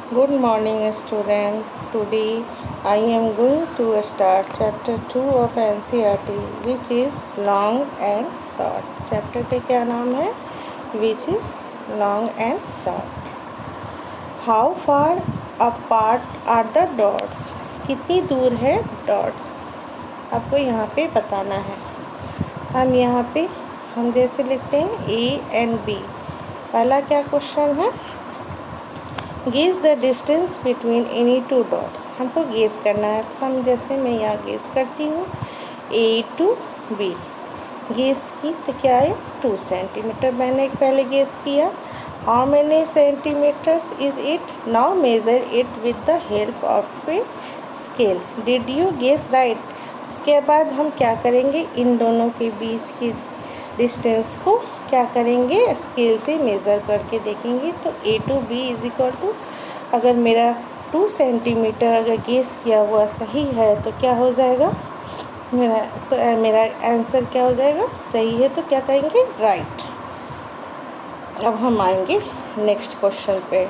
Good morning, student. Today I am going to start chapter 2 of NCERT, which is long and short. Chapter का क्या नाम है? Which is long and short. How far apart are the dots? कितनी दूर है dots? आपको यहाँ पे बताना है. हम जैसे लिखते हैं A and B. पहला क्या क्वेश्चन है? Guess the distance between any two dots. हमको गेस करना है, तो हम जैसे मैं यहाँ गेस करती हूँ A to B. गेस की तो क्या है 2 सेंटीमीटर. मैंने पहले गेस किया. How many centimetres is it? Now measure it with the help of a scale. Did you guess right? उसके बाद हम क्या करेंगे, इन दोनों के बीच की डिस्टेंस को क्या करेंगे, स्केल से मेज़र करके देखेंगे. तो A to B is equal to, अगर मेरा 2 सेंटीमीटर अगर गेस किया हुआ सही है तो क्या हो जाएगा मेरा आंसर क्या हो जाएगा, सही है. तो क्या कहेंगे, राइट. अब हम आएंगे नेक्स्ट क्वेश्चन पे.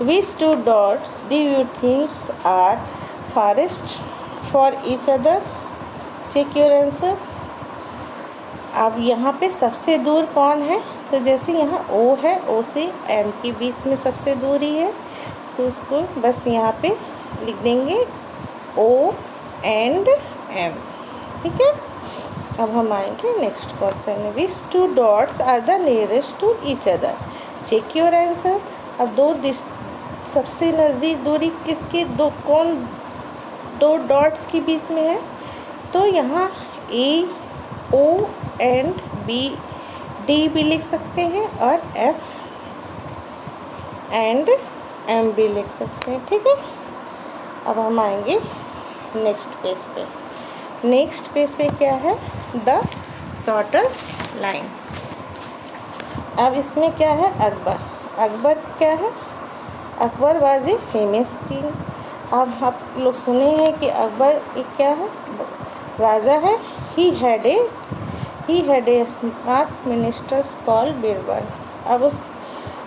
Which two dots do you thinks are farthest for each other? Check your answer. अब यहाँ पे सबसे दूर कौन है? तो जैसे यहाँ O है, O से M के बीच में सबसे दूरी है, तो उसको बस यहाँ पे लिख देंगे O एंड M. ठीक है. अब हम आएंगे next question. Which two dots are the nearest to each other? Check your answer. अब सबसे नज़दीक दूरी किसकी, दो डॉट्स के बीच में है, तो यहाँ A O and B D भी लिख सकते हैं और F एंड M भी लिख सकते हैं. ठीक है. अब हम आएंगे नेक्स्ट पेज पे. नेक्स्ट पेज पे क्या है, द शॉर्टर लाइन. अब इसमें क्या है, अकबर क्या है, Akbar was a famous king. अब आप लोग सुने हैं कि अकबर एक क्या है, राजा है. He had a smart ministers called Birbal. अब उस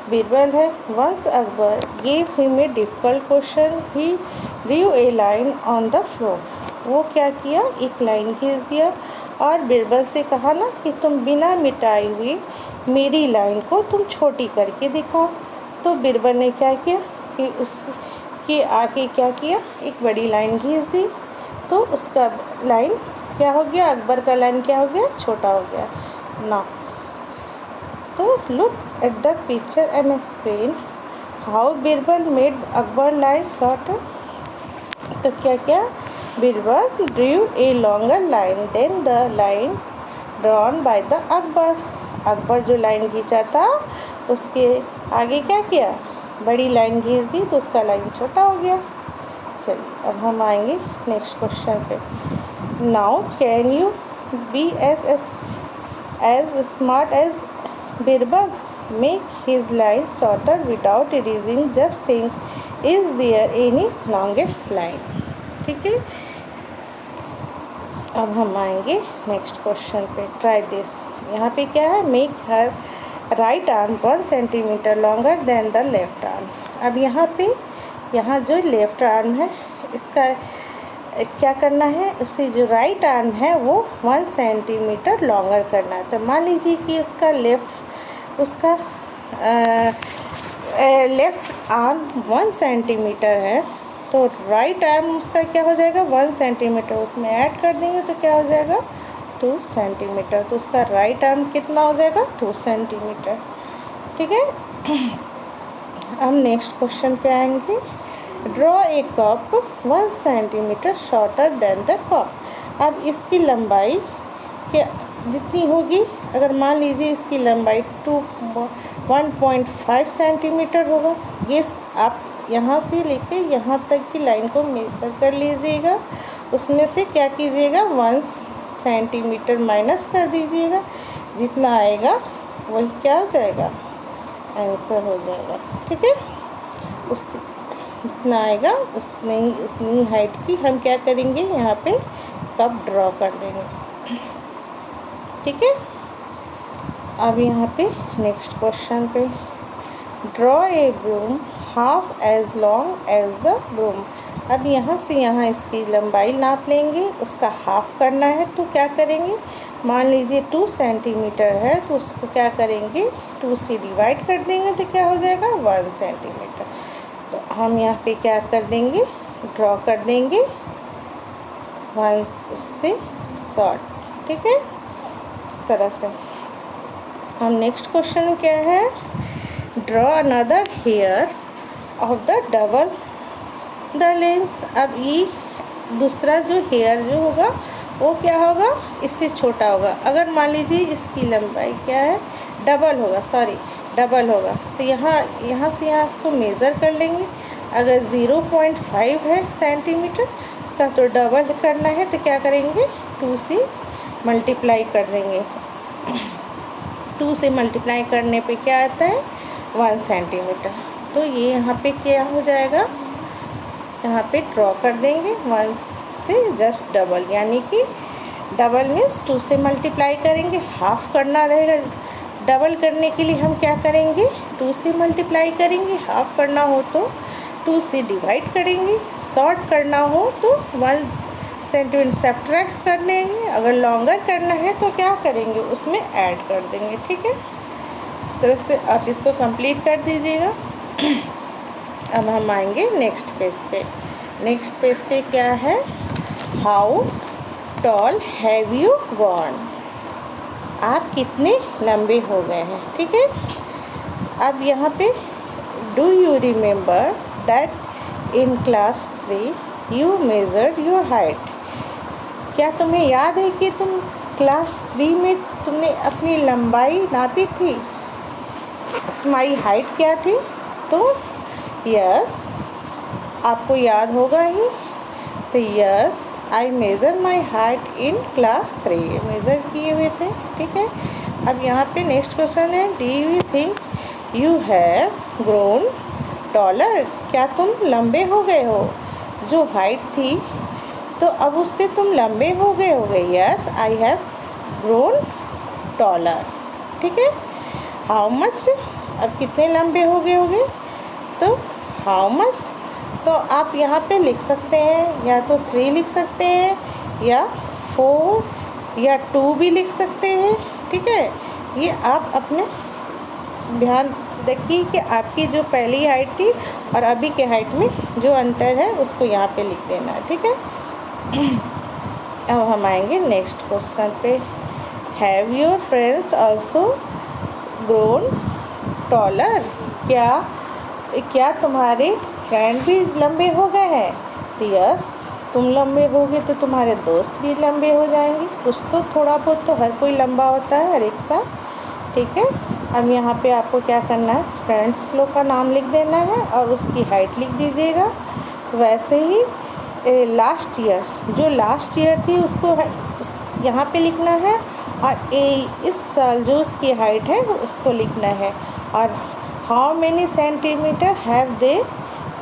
बीरबल है. Once Akbar gave him a difficult question, he drew a line on the floor. वो क्या किया, एक लाइन खींच दिया और बीरबल से कहा ना कि तुम बिना मिटाए हुए मेरी लाइन को तुम छोटी करके दिखाओ. तो बीरबल ने क्या किया कि उसके आगे क्या किया, एक बड़ी लाइन खींच दी. तो उसका लाइन क्या हो गया, अकबर का लाइन क्या हो गया, छोटा हो गया ना. तो look at the picture and explain how Birbal made Akbar line shorter. तो क्या क्या, Birbal drew a longer line than the line drawn by the Akbar. Akbar जो लाइन खींचा था उसके आगे क्या किया, बड़ी लाइन खींच दी, तो उसका लाइन छोटा हो गया. चलिए अब हम आएंगे नेक्स्ट क्वेश्चन पे. Now can you be as smart as Birbal? Make his line shorter without erasing just things. Is there any longest line? ठीक है. अब हम आएंगे नेक्स्ट क्वेश्चन पे. Try this. यहाँ पे क्या है, make her right arm 1 centimetre longer than the left arm. अब यहाँ जो लेफ्ट आर्म है इसका क्या करना है, उससे जो राइट आर्म है वो 1 सेंटीमीटर लॉन्गर करना है. तो मान लीजिए कि उसका लेफ्ट आर्म 1 सेंटीमीटर है, तो राइट आर्म उसका क्या हो जाएगा, 1 सेंटीमीटर. उसमें ऐड कर देंगे तो क्या हो जाएगा, 2 सेंटीमीटर. तो उसका राइट आर्म कितना हो जाएगा, 2 सेंटीमीटर. ठीक है. हम नेक्स्ट क्वेश्चन पे आएंगे. Draw a cup 1 centimetre shorter than the cup. अब इसकी लंबाई क्या जितनी होगी, अगर मान लीजिए इसकी लंबाई 1.5 सेंटीमीटर होगा. ये आप यहाँ से लेके यहाँ तक की लाइन को मेज़र कर लीजिएगा. उसमें से क्या कीजिएगा, 1 सेंटीमीटर माइनस कर दीजिएगा. जितना आएगा वही क्या हो जाएगा, आंसर हो जाएगा. ठीक है. उससे जितना आएगा उतनी हाइट की हम क्या करेंगे, यहाँ पे कप ड्रॉ कर देंगे. ठीक है. अब यहाँ पे नेक्स्ट क्वेश्चन पे. Draw a broom half as long as the broom. अब यहाँ से यहाँ इसकी लंबाई नाप लेंगे, उसका हाफ करना है तो क्या करेंगे, मान लीजिए 2 सेंटीमीटर है तो उसको क्या करेंगे 2 से डिवाइड कर देंगे तो क्या हो जाएगा 1 सेंटीमीटर। तो हम यहाँ पे क्या कर देंगे, ड्रॉ कर देंगे 1 उससे शॉर्ट, ठीक है, इस तरह से। हम नेक्स्ट क्वेश्चन क्या है, draw another hair of the double the lens. अब ये दूसरा जो हेयर जो होगा वो क्या होगा, इससे छोटा होगा। अगर मान लीजिए इसकी लंबाई क्या है, डबल होगा तो यहाँ से यहाँ इसको मेज़र कर लेंगे। अगर 0.5 है सेंटीमीटर इसका तो डबल करना है तो क्या करेंगे 2 से मल्टीप्लाई कर देंगे। 2 से मल्टीप्लाई करने पे क्या आता है 1 सेंटीमीटर। तो ये यहाँ पे क्या हो जाएगा, यहाँ पे ड्रॉ कर देंगे 1 से जस्ट डबल, यानी कि डबल मीन्स 2 से मल्टीप्लाई करेंगे, हाफ करना रहेगा। डबल करने के लिए हम क्या करेंगे 2 से मल्टीप्लाई करेंगे, हाफ करना हो तो 2 से डिवाइड करेंगे, शॉर्ट करना हो तो 1 सेंटीमीटर सब्ट्रैक्ट कर लेंगे, अगर लॉन्गर करना है तो क्या करेंगे उसमें ऐड कर देंगे, ठीक है। इस तरह से आप इसको कंप्लीट कर दीजिएगा। अब हम आएंगे नेक्स्ट पेज पे। नेक्स्ट पेज पे क्या है, how tall have you gone, आप कितने लंबे हो गए हैं, ठीक है। अब यहाँ पे do you remember that in class 3 you measured your height, क्या तुम्हें याद है कि तुम क्लास 3 में तुमने अपनी लंबाई नापी थी, तुम्हारी हाइट क्या थी। तो यस, आपको याद होगा ही, तो yes I measure my height in class 3, measure किए हुए थे, ठीक है। अब यहाँ पे नेक्स्ट क्वेश्चन है, do you think you have grown taller, क्या तुम लंबे हो गए हो, जो हाइट थी तो अब उससे तुम लंबे हो गए। Yes I have grown taller, ठीक है। हाउ मच, अब कितने लंबे हो गए होगे, तो हाउ मच, तो आप यहाँ पे लिख सकते हैं, या तो 3 लिख सकते हैं या 4 या 2 भी लिख सकते हैं, ठीक है। ये आप अपने ध्यान रखिए कि आपकी जो पहली हाइट थी और अभी के हाइट में जो अंतर है उसको यहाँ पे लिख देना है, ठीक है। अब हम आएंगे नेक्स्ट क्वेश्चन पे, have your friends also grown taller, क्या तुम्हारे फ्रेंड भी लंबे हो गए हैं। तो यस, तुम लंबे होगे तो तुम्हारे दोस्त भी लंबे हो जाएंगे, कुछ तो थोड़ा बहुत तो हर कोई लंबा होता है हर एक साथ, ठीक है। अब यहाँ पे आपको क्या करना है, फ्रेंड्स लोग का नाम लिख देना है और उसकी हाइट लिख दीजिएगा। वैसे ही लास्ट ईयर, जो लास्ट ईयर थी उसको यहाँ पे लिखना है, और इस साल जो उसकी हाइट है उसको लिखना है, और how many centimetre have they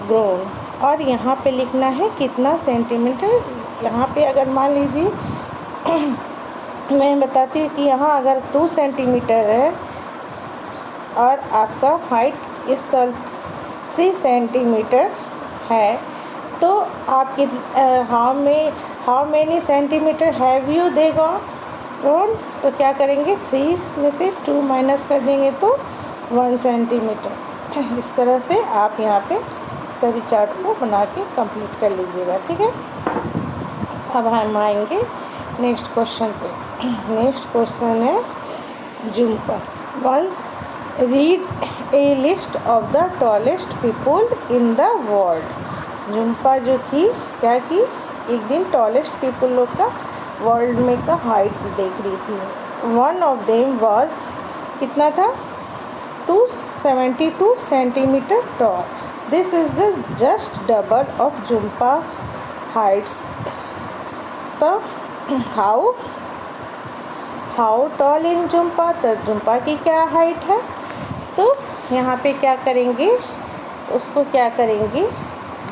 grown, और यहाँ पे लिखना है कितना सेंटीमीटर। यहाँ पे अगर मान लीजिए मैं बताती हूँ कि यहाँ अगर 2 सेंटीमीटर है और आपका हाइट इस साल 3 सेंटीमीटर है, तो आप how many centimetre have you they grown, तो क्या करेंगे 3 में से 2 माइनस कर देंगे तो 1 सेंटीमीटर। इस तरह से आप यहाँ पे सभी चार्ट को बना के कंप्लीट कर लीजिएगा, ठीक है। अब हम आएंगे नेक्स्ट क्वेश्चन पे। नेक्स्ट क्वेश्चन है Jumpa, once read a list of the tallest people in the world. Jumpa जो थी क्या कि एक दिन टॉलेस्ट पीपल लोग का वर्ल्ड में का हाइट देख रही थी। वन ऑफ देम वाज, कितना था 272 centimetre toll. This is the just double of Jhumpa Heights. तो हाउ टॉल इन जुम्पा, तो जुम्पा की क्या हाइट है। तो यहाँ पे क्या करेंगे, उसको क्या करेंगे,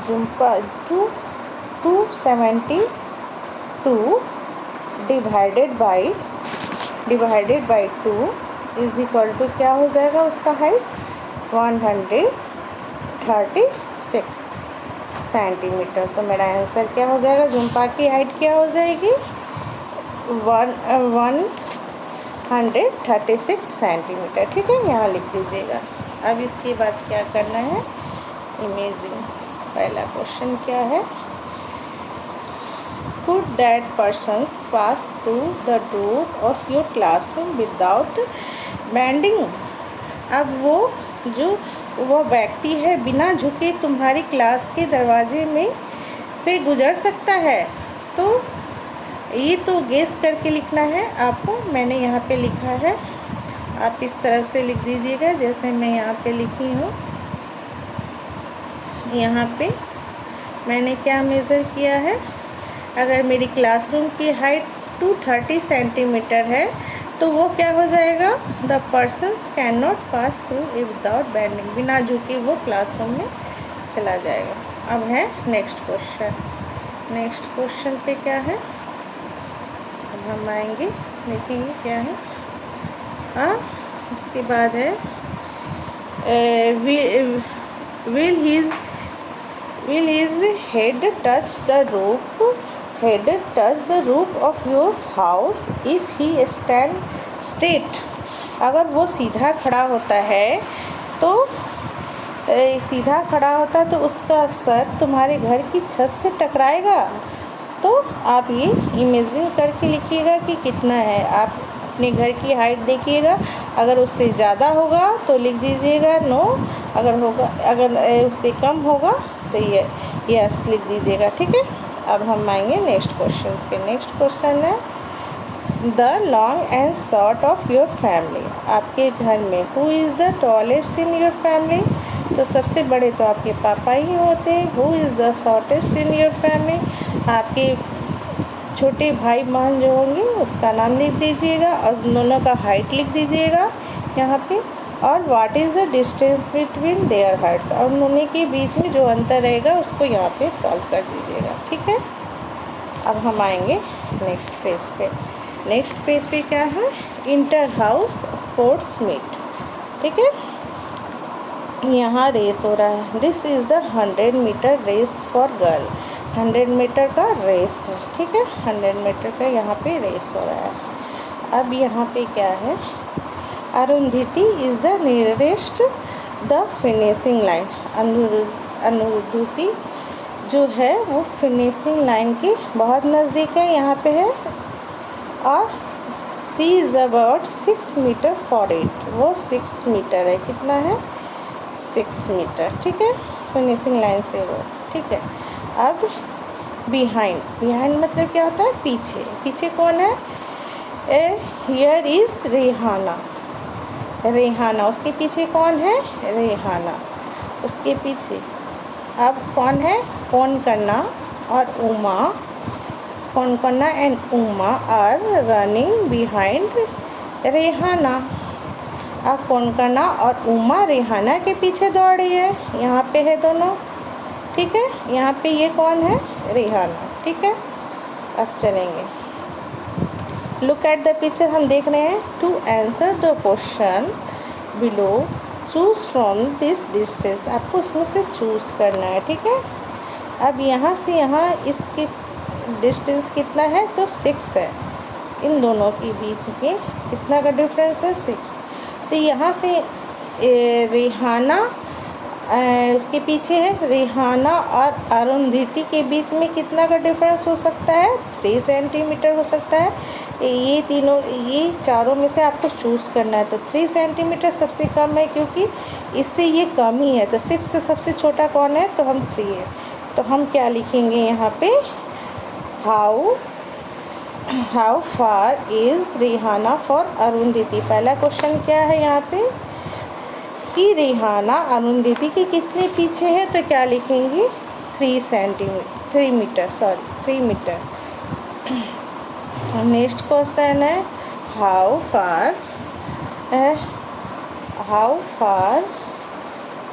Jumpa 272 divided by 2 is equal to क्या हो जाएगा उसका हाइट 36 सेंटीमीटर। तो मेरा आंसर क्या हो जाएगा, झुम्पा की हाइट क्या हो जाएगी 136 सेंटीमीटर। ठीक है, यहाँ लिख दीजिएगा। अब इसके बाद क्या करना है, इमेजिंग। पहला क्वेश्चन क्या है, could that persons pass through the door of your classroom without bending? अब वो व्यक्ति है बिना झुके तुम्हारी क्लास के दरवाजे में से गुजर सकता है। तो ये तो गेस करके लिखना है आपको। मैंने यहाँ पे लिखा है, आप इस तरह से लिख दीजिएगा जैसे मैं यहाँ पे लिखी हूँ। यहाँ पे मैंने क्या मेज़र किया है, अगर मेरी क्लासरूम की हाइट 230 सेंटीमीटर है तो वो क्या हो जाएगा, the persons can not pass through without bending, बिना झुके वो क्लासरूम में चला जाएगा। अब है नेक्स्ट क्वेश्चन। नेक्स्ट क्वेश्चन पे क्या है, अब हम आएंगे देखेंगे क्या है। उसके बाद है will his head touch the roof of your house if he stand straight? अगर वो सीधा खड़ा होता है तो उसका सर तुम्हारे घर की छत से टकराएगा। तो आप ये इमेजिन करके लिखिएगा कि कितना है। आप अपने घर की हाइट देखिएगा, अगर उससे ज़्यादा होगा तो लिख दीजिएगा नो, अगर उससे कम होगा तो ये यस लिख दीजिएगा। ठीक है, अब हम आएंगे नेक्स्ट क्वेश्चन पे। नेक्स्ट क्वेश्चन है the long and short of your family. आपके घर में who is the tallest in your family? तो सबसे बड़े तो आपके पापा ही होते हैं। Who is the shortest in your family? आपके छोटे भाई बहन जो होंगे उसका नाम लिख दीजिएगा और दोनों का हाइट लिख दीजिएगा यहाँ पे। और what is the distance between their Heights, और दोनों के बीच में जो अंतर रहेगा उसको यहाँ पे सॉल्व कर दीजिएगा। ठीक है, अब हम आएंगे नेक्स्ट पेज पे। नेक्स्ट पेज पे क्या है, इंटर हाउस स्पोर्ट्स मीट। ठीक है, यहाँ रेस हो रहा है। This is the 100 metre race for girl. 100 metre का रेस है। ठीक है, 100 मीटर का यहाँ पे रेस हो रहा है। अब यहाँ पे क्या है, Arundhati is the nearest the finishing line. Arundhati जो है वो फिनिशिंग लाइन के बहुत नज़दीक है, यहाँ पे है। और C is about 6 metre for it, वो 6 मीटर है। कितना है, 6 मीटर। ठीक है, फिनिशिंग लाइन से वो। ठीक है, अब बिहाइंड मतलब क्या होता है, पीछे। पीछे कौन है, हियर इज़ रेहाना, उसके पीछे कौन है, रेहाना, उसके पीछे। अब कौन है, कोनकन्ना और Uma. Konkanna and Uma are running behind Rehana. अब कोनकन्ना और उमा रेहाना के पीछे दौड़ रही है। यहाँ पे है दोनों। ठीक है, यहाँ पे ये कौन है, रेहाना। ठीक है, अब चलेंगे, लुक एट द पिक्चर। हम देख रहे हैं to answer the question below choose from this distance. आपको उसमें से चूज़ करना है। ठीक है, अब यहाँ से यहाँ इसके डिस्टेंस कितना है, तो 6 है। इन दोनों के बीच में कितना का डिफरेंस है, 6। तो यहाँ से रेहाना उसके पीछे है, रेहाना और अरुंधति के बीच में कितना का डिफरेंस हो सकता है, 3 सेंटीमीटर हो सकता है। ये चारों में से आपको चूज़ करना है। तो 3 सेंटीमीटर सबसे कम है क्योंकि इससे ये कम ही है। तो 6 से सबसे छोटा कौन है, तो हम 3 है। तो हम क्या लिखेंगे यहाँ पे, how far is Rehana for Arundhati. पहला क्वेश्चन क्या है यहाँ पे कि रेहाना अरुंधति के कितने पीछे है, तो क्या लिखेंगे, 3 मीटर। नेक्स्ट क्वेश्चन है how far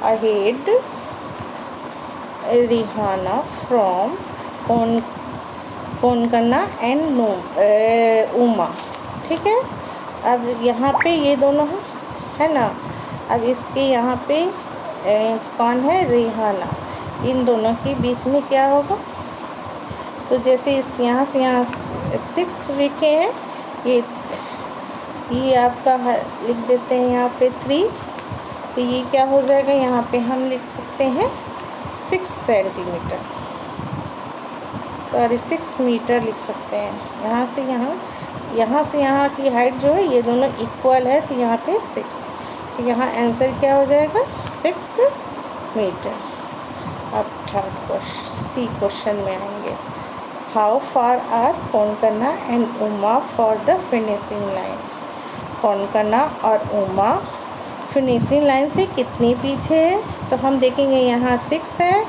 ahead Rehana from Konkanna and Uma. ठीक है, अब यहाँ पे ये दोनों है ना। अब इसके यहाँ पे कौन है, रिहाना। इन दोनों के बीच में क्या होगा, तो जैसे इस यहाँ से यहाँ 6 लिखे हैं, ये आपका लिख देते हैं यहाँ पे 3, तो ये क्या हो जाएगा, यहाँ पे हम लिख सकते हैं 6 सेंटीमीटर, सॉरी 6 मीटर लिख सकते हैं। यहाँ से यहाँ की हाइट जो है ये दोनों इक्वल है, तो यहाँ पे 6, तो यहाँ आंसर क्या हो जाएगा 6 मीटर। अब थर्ड सी क्वेश्चन में आएंगे। How far are Konkana and Uma for the finishing line. Konkana और उमा फिनिशिंग लाइन से कितनी पीछे है, तो हम देखेंगे यहाँ 6 है,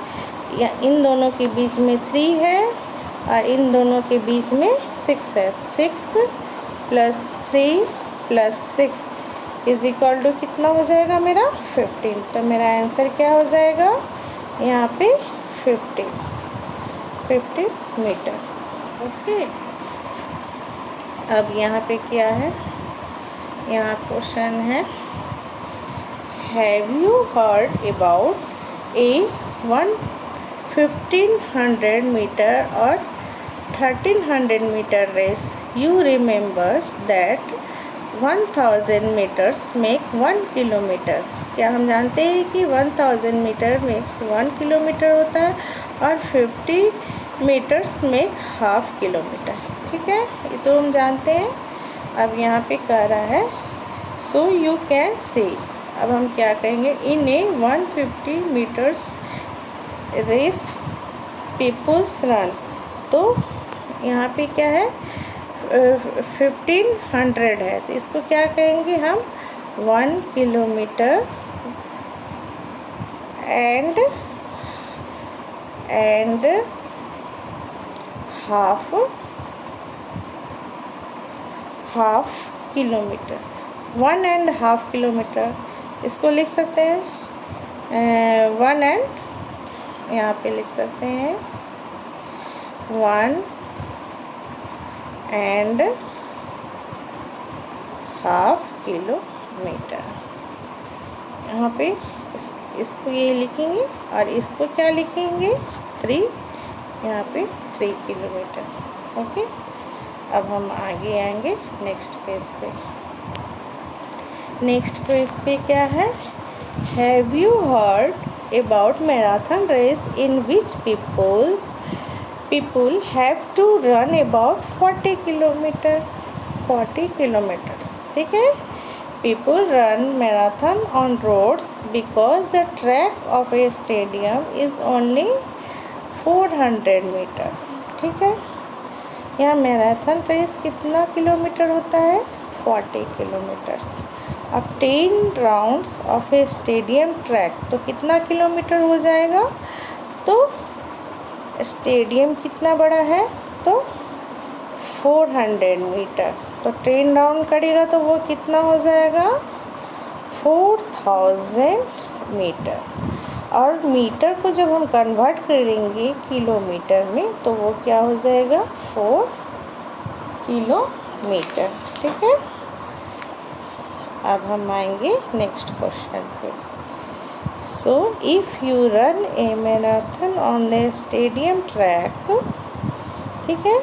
या इन दोनों के बीच में 3 है, और इन दोनों के बीच में 6 है। 6 + 3 + 6 = कितना हो जाएगा मेरा 15। तो मेरा आंसर क्या हो जाएगा यहाँ पे 15 मीटर। ओके, अब यहाँ पे क्या है, यहाँ क्वेश्चन है, have you heard about a 1500 metre और 1300 metre race. You remembers that 1000 metres make 1 kilometre. क्या हम जानते हैं कि 1000 मीटर मेक्स 1 किलोमीटर होता है, और 50 मीटर्स मेक ½ किलोमीटर। ठीक है, ये तो हम जानते हैं। अब यहाँ पे कह रहा है सो यू कैन से, अब हम क्या कहेंगे, इन ए 150 मीटर्स रेस पीपल्स रन। तो यहाँ पे क्या है 1500 है, तो इसको क्या कहेंगे हम 1 kilometre and half kilometre, 1.5 kilometre. इसको लिख सकते हैं 1 एंड, यहाँ पे लिख सकते हैं 1.5 किलोमीटर। यहाँ पे इसको ये लिखेंगे, और इसको क्या लिखेंगे 3, यहाँ पे 3 किलोमीटर। ओके, अब हम आगे आएंगे नेक्स्ट पेज पे। नेक्स्ट पेज पे क्या है, have you heard about marathon race in which people have to run about 40 kilometers। ठीक है, people run marathon on roads because the track of a stadium is only 400 metre. ठीक है, यहाँ marathon race कितना kilometre होता है 40 kilometres. अब 10 rounds of A stadium track, तो कितना किलोमीटर हो जाएगा, तो स्टेडियम कितना बड़ा है, तो 400 मीटर, तो 10 राउंड करेगा तो वो कितना हो जाएगा 4000 मीटर। और मीटर को जब हम कन्वर्ट करेंगे किलोमीटर में, तो वो क्या हो जाएगा 4 किलोमीटर। ठीक है, अब हम आएंगे नेक्स्ट क्वेश्चन पे। So if you run a marathon on the stadium track, ठीक है,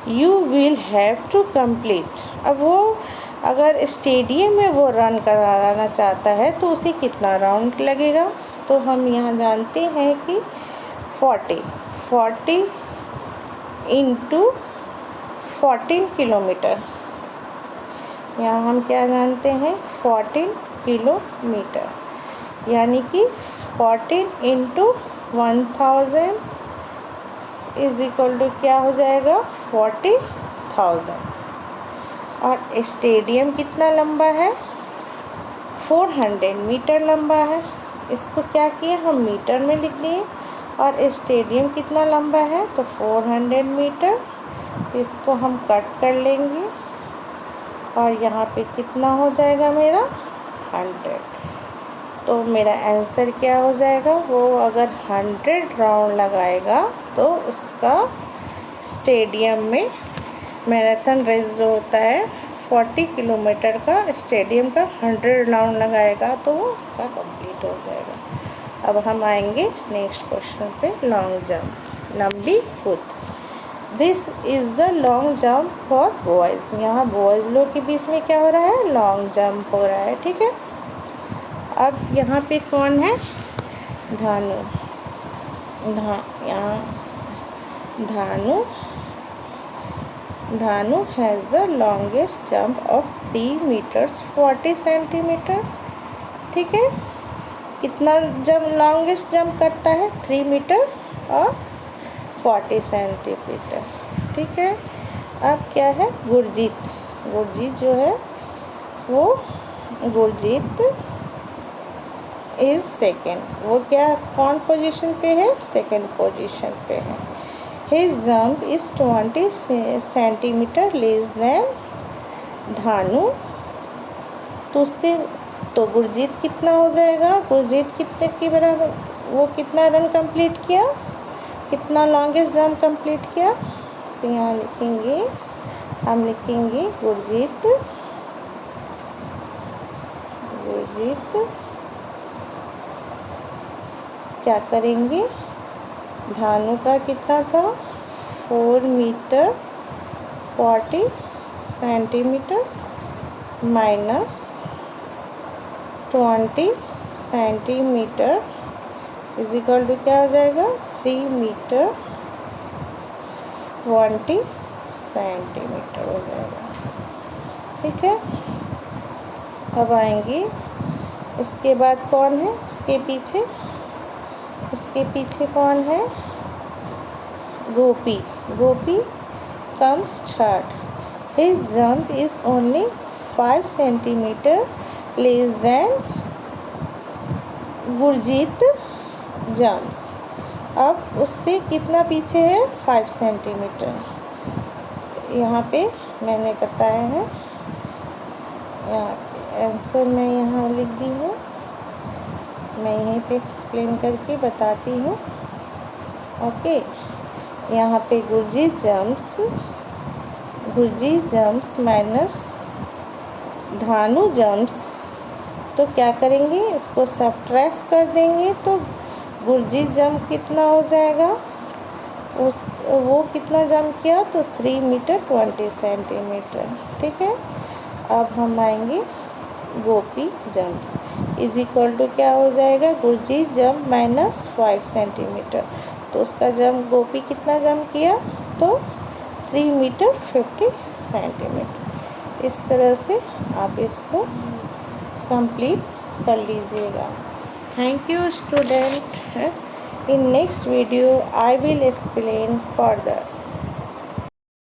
you will have to complete. अब वो अगर स्टेडियम में वो रन कराना चाहता है तो उसे कितना राउंड लगेगा, तो हम यहाँ जानते हैं कि 40 इंटू 14 किलोमीटर, यहाँ हम क्या जानते हैं 14 किलोमीटर, यानी कि 14 इंटू 1000 = क्या हो जाएगा 40,000। और स्टेडियम कितना लंबा है 400 मीटर लंबा है, इसको क्या किए हम मीटर में लिख दिए। और स्टेडियम कितना लंबा है, तो 400 मीटर, तो इसको हम कट कर लेंगे, और यहाँ पे कितना हो जाएगा मेरा 100। तो मेरा आंसर क्या हो जाएगा, वो अगर 100 राउंड लगाएगा तो उसका स्टेडियम में मैराथन रेस जो होता है 40 किलोमीटर का, स्टेडियम का 100 राउंड लगाएगा तो वो उसका कंप्लीट हो जाएगा। अब हम आएंगे नेक्स्ट क्वेश्चन पे, लॉन्ग जंप, लंबी कूद। This is the long jump for boys. यहाँ बॉयज़ लोग के बीच में क्या हो रहा है, लॉन्ग जंप हो रहा है, ठीक है। अब यहाँ पे कौन है, धानु, यहाँ Dhanu has the longest jump of 3 metres 40 centimetre, ठीक है। कितना लॉन्गेस्ट जंप करता है, 3 मीटर और 40 सेंटीमीटर, ठीक है। अब क्या है, गुरजीत जो है वो, गुरजीत इज़ सेकेंड, वो क्या कौन पोजीशन पे है, सेकेंड पोजीशन पे है। His jump is 20 centimetre less then धानु। तो उससे तो गुरजीत कितना हो जाएगा, गुरजीत कितने के बराबर, वो कितना रन कंप्लीट किया, कितना लॉन्गेस्ट जंप कंप्लीट किया। तो यहाँ हम लिखेंगे गुरजीत क्या करेंगे, धानु का कितना था, 4 metre 40 centimetre minus 20 centimetre is equal to क्या हो जाएगा, 3 मीटर 20 सेंटीमीटर हो जाएगा, ठीक है। अब आएंगे उसके बाद कौन है, उसके पीछे कौन है, Gopi comes third. His jump is only 5 centimetre less than Gurjit jumps. अब उससे कितना पीछे है, 5 सेंटीमीटर। यहाँ पे मैंने बताया है, आंसर मैं यहाँ लिख दी हूँ, मैं यहीं पे एक्सप्लेन करके बताती हूँ, ओके। यहाँ पे गुरजीत जंप्स माइनस धानु जंप्स, तो क्या करेंगे, इसको सब्ट्रैक्ट कर देंगे, तो गुरजीत जंप कितना हो जाएगा, वो कितना जंप किया, तो 3 मीटर 20 सेंटीमीटर, ठीक है। अब हम आएंगे गोपी जंप्स इज इक्वल टू क्या हो जाएगा, गुरजीत जंप माइनस 5 सेंटीमीटर, तो उसका जंप, गोपी कितना जंप किया, तो 3 मीटर 50 सेंटीमीटर। इस तरह से आप इसको कंप्लीट कर लीजिएगा। Thank you student. In next video I will explain further.